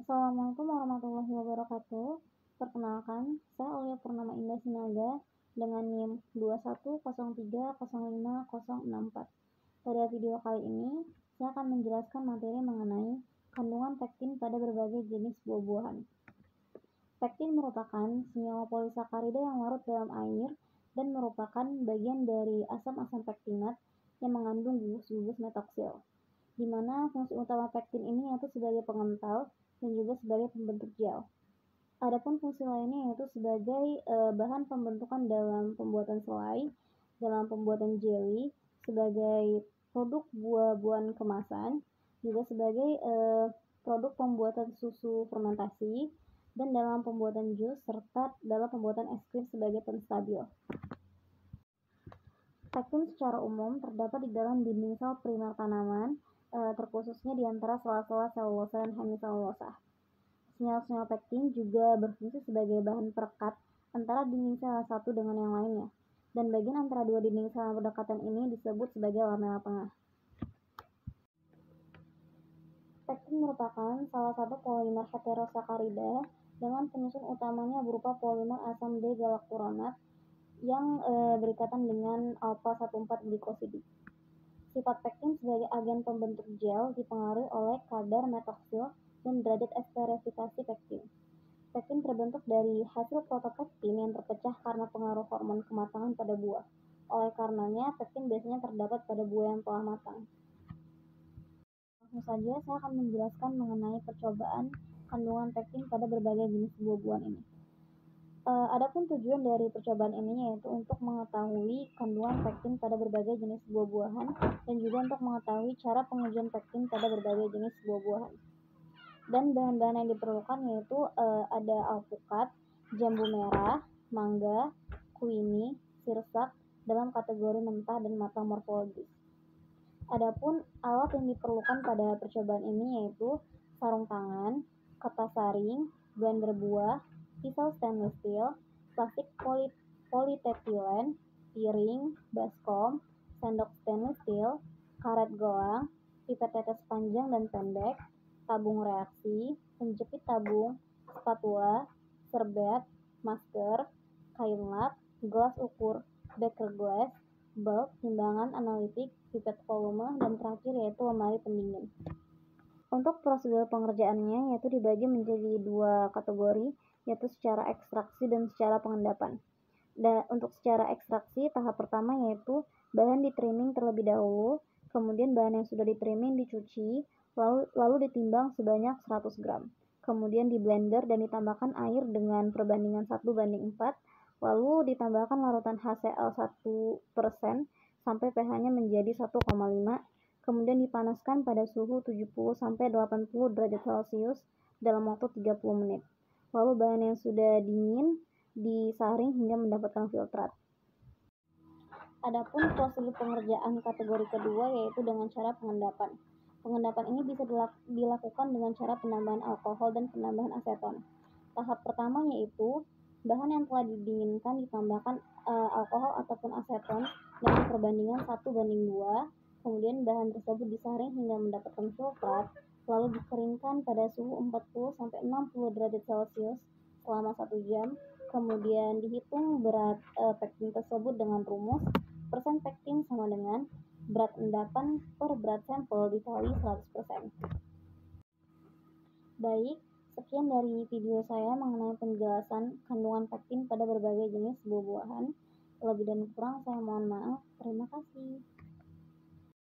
Assalamualaikum warahmatullahi wabarakatuh. Perkenalkan, saya Aulia Purnama Indah Sinaga dengan NIM 2103050064. Pada video kali ini, saya akan menjelaskan materi mengenai kandungan pektin pada berbagai jenis buah-buahan. Pektin merupakan senyawa polisakarida yang larut dalam air dan merupakan bagian dari asam-asam pektinat yang mengandung gugus-gugus metoksil, di mana fungsi utama pektin ini yaitu sebagai pengental dan juga sebagai pembentuk gel. Adapun fungsi lainnya yaitu sebagai bahan pembentukan dalam pembuatan selai, dalam pembuatan jelly, sebagai produk buah-buahan kemasan, juga sebagai produk pembuatan susu fermentasi, dan dalam pembuatan jus, serta dalam pembuatan es krim sebagai penstabil. Pektin secara umum terdapat di dalam dinding sel primer tanaman, terkhususnya di antara sela-sela selulosa dan hemiselulosa. Senyawa-senyawa pektin juga berfungsi sebagai bahan perekat antara dinding sel satu dengan yang lainnya, dan bagian antara dua dinding sel yang berdekatan ini disebut sebagai lamela tengah. Pektin merupakan salah satu polimer heterosakarida dengan penyusun utamanya berupa polimer asam D-galakturonat yang berikatan dengan alpha-1,4-glikosidik. Sifat pektin sebagai agen pembentuk gel dipengaruhi oleh kadar metoksil dan derajat esterifikasi pektin. Pektin terbentuk dari hasil protopektin yang terpecah karena pengaruh hormon kematangan pada buah. Oleh karenanya, pektin biasanya terdapat pada buah yang telah matang. Langsung saja saya akan menjelaskan mengenai percobaan kandungan pektin pada berbagai jenis buah-buahan ini. Adapun tujuan dari percobaan ini yaitu untuk mengetahui kandungan pektin pada berbagai jenis buah-buahan dan juga untuk mengetahui cara pengujian pektin pada berbagai jenis buah-buahan. Dan bahan-bahan yang diperlukan yaitu ada alpukat, jambu merah, mangga, kuini, sirsak dalam kategori mentah dan matang morfologis. Adapun alat yang diperlukan pada percobaan ini yaitu sarung tangan, kertas saring, blender buah, pisau stainless steel, plastik politetilen, piring, baskom, sendok stainless steel, karet gelang, pipet tetes panjang dan pendek, tabung reaksi, penjepit tabung, spatula, serbet, masker, kain lap, gelas ukur, beker glass, bulb, timbangan analitik, pipet volume, dan terakhir yaitu lemari pendingin. Untuk prosedur pengerjaannya yaitu dibagi menjadi dua kategori, yaitu secara ekstraksi dan secara pengendapan. Dan untuk secara ekstraksi, tahap pertama yaitu bahan di trimming terlebih dahulu, kemudian bahan yang sudah di trimming dicuci, lalu ditimbang sebanyak 100 gram. Kemudian di blender dan ditambahkan air dengan perbandingan 1:4, lalu ditambahkan larutan HCl 1% sampai pH-nya menjadi 1,5, kemudian dipanaskan pada suhu 70-80 derajat Celcius dalam waktu 30 menit. Lalu bahan yang sudah dingin disaring hingga mendapatkan filtrat. Adapun prosedur pengerjaan kategori kedua yaitu dengan cara pengendapan. Pengendapan ini bisa dilakukan dengan cara penambahan alkohol dan penambahan aseton. Tahap pertama yaitu bahan yang telah didinginkan ditambahkan alkohol ataupun aseton dengan perbandingan 1:2, kemudian bahan tersebut disaring hingga mendapatkan filtrat, lalu dikeringkan pada suhu 40-60 derajat Celcius selama 1 jam, kemudian dihitung berat pektin tersebut dengan rumus persen pektin sama dengan berat endapan per berat sampel dikali 100%. Baik, sekian dari video saya mengenai penjelasan kandungan pektin pada berbagai jenis buah-buahan. Lebih dan kurang saya mohon maaf. Terima kasih.